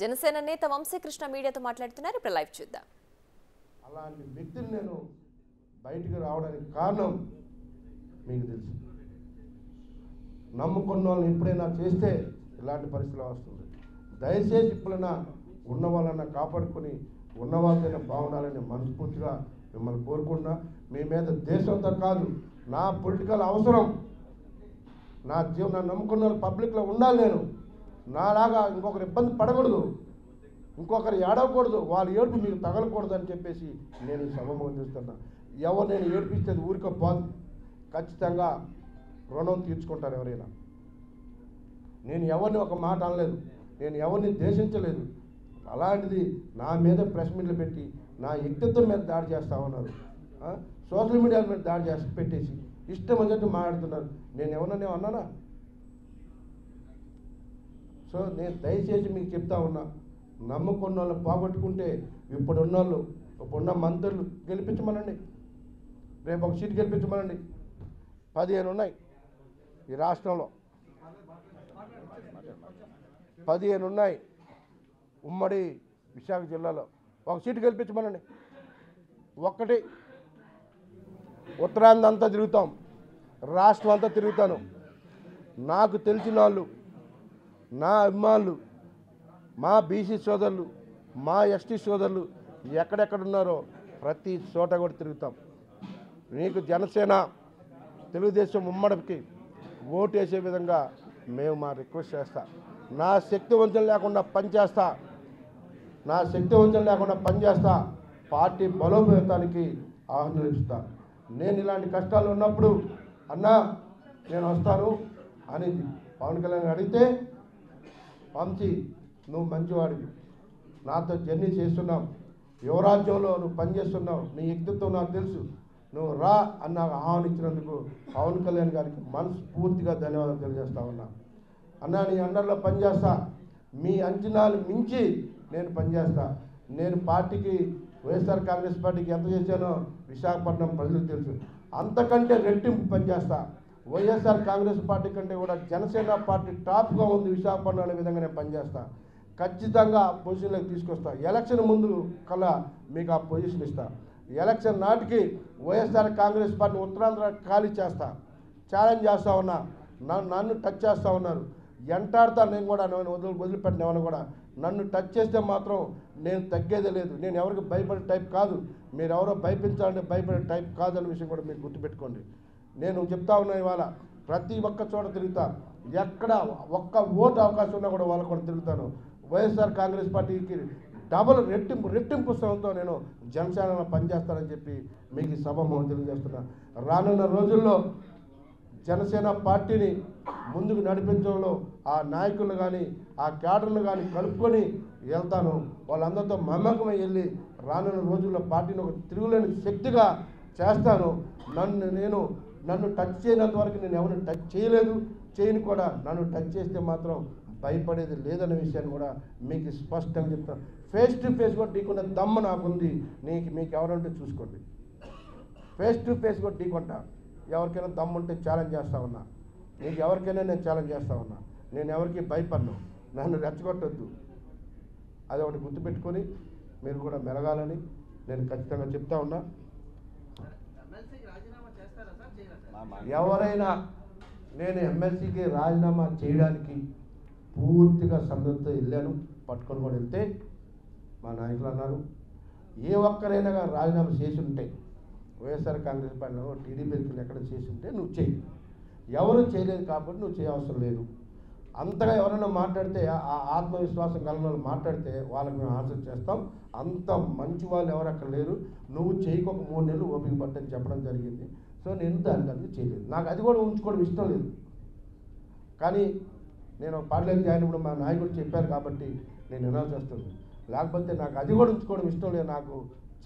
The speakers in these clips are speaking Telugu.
జనసేన నేత వంశీకృష్ణ మీడియాతో మాట్లాడుతున్నారు. ఇప్పుడు లైవ్ చూద్దాం. అలాంటి వ్యక్తిని నేను బయటికి రావడానికి కారణం మీకు తెలుసు. నమ్ముకున్న వాళ్ళని ఎప్పుడైనా చేస్తే ఇలాంటి పరిస్థితులు వస్తుంది. దయచేసి ఇప్పుడైనా ఉన్న వాళ్ళన్నా కాపాడుకొని ఉన్న వాళ్ళైనా బాగుండాలని మనస్ఫూర్తిగా మిమ్మల్ని కోరుకుంటున్నా. మీ మీద దేశంతో కాదు, నా పొలిటికల్ అవసరం, నా జీవనం నమ్ముకున్న వాళ్ళు పబ్లిక్లో ఉండాలి. నేను నాలాగా ఇంకొకరు ఇబ్బంది పడకూడదు, ఇంకొకరు ఏడవకూడదు, వాళ్ళ ఏడుపు మీకు తగలకూడదు అని చెప్పేసి నేను ఈ సభ చేస్తున్నా. ఎవరు నేను ఏడిపిస్తే ఊరికే పోదు, ఖచ్చితంగా రుణం తీర్చుకుంటారు ఎవరైనా. నేను ఎవరిని ఒక మాట అనలేదు, నేను ఎవరిని దేశించలేదు. అలాంటిది నా మీద ప్రెస్ మీట్లు పెట్టి నా వ్యక్తిత్వం మీద దాడి చేస్తూ ఉన్నారు. సోషల్ మీడియా మీద దాడి చేసి పెట్టేసి ఇష్టం వచ్చినట్టు మాట్లాడుతున్నారు. నేను ఎవరన్నా అన్నానా? సో నేను దయచేసి మీకు చెప్తా ఉన్నా, నమ్ముకున్న వాళ్ళు పోగొట్టుకుంటే ఇప్పుడున్న వాళ్ళు, ఇప్పుడున్న మంత్రులు గెలిపించమనండి, రేపు ఒక సీట్ గెలిపించమనండి. 15 ఉన్నాయి ఈ రాష్ట్రంలో, 15 ఉన్నాయి ఉమ్మడి విశాఖ జిల్లాలో. ఒక సీటు గెలిపించమనండి. ఒక్కటి ఉత్తరాంధ్ర అంతా తిరుగుతాం, రాష్ట్రం అంతా తిరుగుతాను. నాకు తెలిసిన వాళ్ళు, నా అభిమానులు, మా బీసీ సోదరులు, మా ఎస్టీ సోదరులు ఎక్కడెక్కడున్నారో ప్రతి చోట కూడా తిరుగుతాం. మీకు జనసేన తెలుగుదేశం ఉమ్మడికి ఓటు వేసే విధంగా మేము మా రిక్వెస్ట్ చేస్తా. నా శక్తి వంచన లేకుండా పనిచేస్తా, నా శక్తి వంచన లేకుండా పనిచేస్తా. పార్టీ బలోపేతానికి ఆహ్వానిస్తా. నేను ఇలాంటి కష్టాలు ఉన్నప్పుడు అన్నా నేను వస్తాను అని పవన్ కళ్యాణ్ అడిగితే, వంశీ నువ్వు మంచివాడివి, నాతో జర్నీ చేస్తున్నావు, యువరాజ్యంలో నువ్వు పనిచేస్తున్నావు, నీ వ్యక్తిత్వం నాకు తెలుసు, నువ్వు రా అన్న ఆహ్వానించినందుకు పవన్ కళ్యాణ్ గారికి మనస్ఫూర్తిగా ధన్యవాదాలు తెలియజేస్తా ఉన్నా. అన్నా నీ అండర్లో పనిచేస్తా, మీ అంచనాలు మించి నేను పనిచేస్తా. నేను పార్టీకి, వైఎస్ఆర్ కాంగ్రెస్ పార్టీకి ఎంత చేశానో విశాఖపట్నం ప్రజలకు తెలుసు. అంతకంటే రెట్టింపు పనిచేస్తా. వైఎస్ఆర్ కాంగ్రెస్ పార్టీ కంటే కూడా జనసేన పార్టీ టాప్గా ఉంది విశాఖపట్నం అనే విధంగా నేను పనిచేస్తా. ఖచ్చితంగా పొజిషన్లోకి తీసుకొస్తా. ఎలక్షన్ ముందు కల్లా మీకు ఆ పొజిషన్ ఇస్తా. ఎలక్షన్ నాటికి వైఎస్ఆర్ కాంగ్రెస్ పార్టీ ఉత్తరాంధ్ర ఖాళీ చేస్తా. ఛాలెంజ్ చేస్తా ఉన్నా. నన్ను టచ్ చేస్తూ ఉన్నారు, ఎంటాడుతా. నేను కూడా వదిలిపెట్టిన ఎవరిని కూడా నన్ను టచ్ చేస్తే మాత్రం నేను తగ్గేదే లేదు. నేను ఎవరికి భయపడే టైప్ కాదు. మీరు ఎవరో భయపించాలంటే భయపడే టైప్ కాదన్న విషయం కూడా మీరు గుర్తుపెట్టుకోండి. నేను చెప్తా ఉన్నా, ఇవాళ ప్రతి ఒక్క చోట తిరుగుతా. ఎక్కడ ఒక్క ఓటు అవకాశం ఉన్నా కూడా వాళ్ళకు కూడా తిరుగుతాను. వైఎస్ఆర్ కాంగ్రెస్ పార్టీకి డబుల్ రెట్టింపు ఉత్సవంతో నేను జనసేనలో పనిచేస్తానని చెప్పి మీకు ఈ సభ తెలియజేస్తున్నా. రానున్న రోజుల్లో జనసేన పార్టీని ముందుకు నడిపించడంలో ఆ నాయకులు కానీ ఆ క్యాడర్లు కానీ కలుపుకొని వెళ్తాను. వాళ్ళందరితో మమేకమై వెళ్ళి రానున్న రోజుల్లో పార్టీని ఒక తిరుగులేని శక్తిగా చేస్తాను. నన్ను టచ్ చేయనంత వరకు నేను ఎవరిని టచ్ చేయలేదు, చేయను కూడా. నన్ను టచ్ చేస్తే మాత్రం భయపడేది లేదనే విషయాన్ని కూడా మీకు స్పష్టంగా చెప్తాను. ఫేస్ టు ఫేస్ కూడా ఢీకొన్న దమ్ము నాకుంది. మీకు ఎవరంటే చూసుకోండి. ఫేస్ టు ఫేస్ కూడా ఢీకొంటా. ఎవరికైనా దమ్ముంటే ఛాలెంజ్ చేస్తూ ఉన్నా. మీకు ఎవరికైనా నేను ఛాలెంజ్ చేస్తూ ఉన్నా. నేను ఎవరికి భయపడను. నన్ను రెచ్చగొట్టొద్దు. అది ఒకటి గుర్తుపెట్టుకొని మీరు కూడా మెలగాలని నేను ఖచ్చితంగా చెప్తా ఉన్నా. ఎవరైనా నేను ఎమ్మెల్సీకి రాజీనామా చేయడానికి పూర్తిగా సంబంధంతో వెళ్ళాను, పట్టుకొని కూడా వెళ్తే మా నాయకులు అన్నారు, ఏ ఒక్కరైనా రాజీనామా చేసి ఉంటే వైఎస్ఆర్ కాంగ్రెస్ పార్టీలో టీడీపీకి ఎక్కడ చేసి ఉంటే నువ్వు చేయి. ఎవరు చేయలేదు కాబట్టి నువ్వు చేయవసరం లేదు. అంతగా ఎవరైనా మాట్లాడితే, ఆ ఆత్మవిశ్వాసం కలిగిన వాళ్ళు మాట్లాడితే వాళ్ళకి మేము ఆన్సర్ చేస్తాం. అంత మంచి వాళ్ళు ఎవరు అక్కడ లేరు. నువ్వు చేయకు, ఒక 3 నెలలు ఓపిక పట్టని చెప్పడం జరిగింది. సో నేను దానికి చేయలేదు. నాకు అది కూడా ఉంచుకోవడం ఇష్టం లేదు. కానీ నేను పార్టీలోకి జాయిన్ అయినప్పుడు మా నాయకుడు చెప్పారు కాబట్టి నేను వినాల్సి వస్తుంది. లేకపోతే నాకు అది కూడా ఉంచుకోవడం ఇష్టం లేదు. నాకు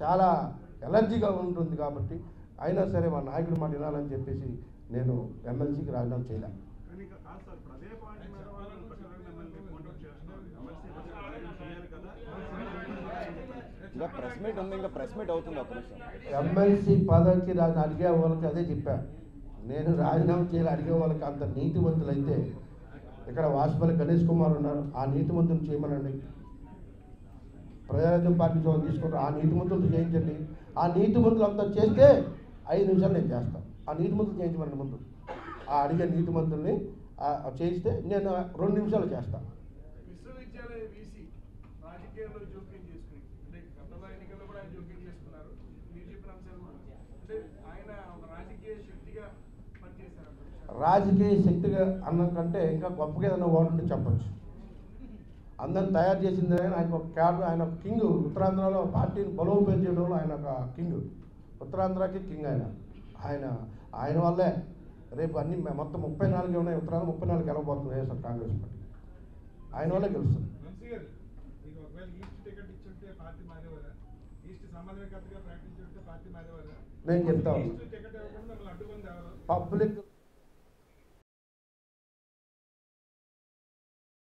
చాలా ఎలర్జీగా ఉంటుంది కాబట్టి అయినా సరే మా నాయకుడు మాట వినాలని చెప్పేసి నేను ఎమ్మెల్సీకి రాజీనామా చేయలేను. ఎమ్మెల్సీ పదవికి అడిగే వాళ్ళకి అదే చెప్పాను. నేను రాజీనామా చేయాలి అడిగే వాళ్ళకి అంత నీతివంతులైతే ఇక్కడ వాసుపల్లి గణేష్ కుమార్ ఉన్నారు, ఆ నీతివంతుని చేయమనండి. ప్రజారాజ్యం పార్టీ సోదరు తీసుకుంటారు. ఆ నీతిమంతులతో చేయించండి. ఆ నీతిమంతులు అంతా చేస్తే 5 నిమిషాలు నేను చేస్తాను. ఆ నీతిమంతులు చేయించమని ముందు ఆ అడిగే నీతిమంతుల్ని చేయిస్తే నేను 2 నిమిషాలు చేస్తాను. విశ్వవిద్యాలయ వీసీ రాజకీయాల్లో జోక్యం చేసుకుని అంటే గతంలో ఎన్నికల్లో కూడా ఆయన జోక్యం చేసుకున్నారు. మీరు చెప్పిన అంశాలు కూడా అంటే ఆయన ఒక రాజకీయ శక్తిగా పనిచేశారు. రాజకీయ శక్తిగా అన్న కంటే ఇంకా గొప్పగా ఏదైనా వాడుంటే చెప్పచ్చు. అందరిని తయారు చేసింది ఆయన ఒక క్యాడర్, ఆయన ఒక కింగ్. ఉత్తరాంధ్రలో పార్టీని బలోపేతం చేయడంలో ఆయన ఒక కింగ్. ఉత్తరాంధ్రకి కింగ్ ఆయన వల్లే రేపు అన్ని మొత్తం 34 ఉన్నాయి. ఉత్తరాంధ్ర 34 గెలవబోతుంది వైఎస్ఆర్ కాంగ్రెస్ పార్టీ. ఆయన వల్లే గెలుస్తుంది. నేను చెప్తా పబ్లిక్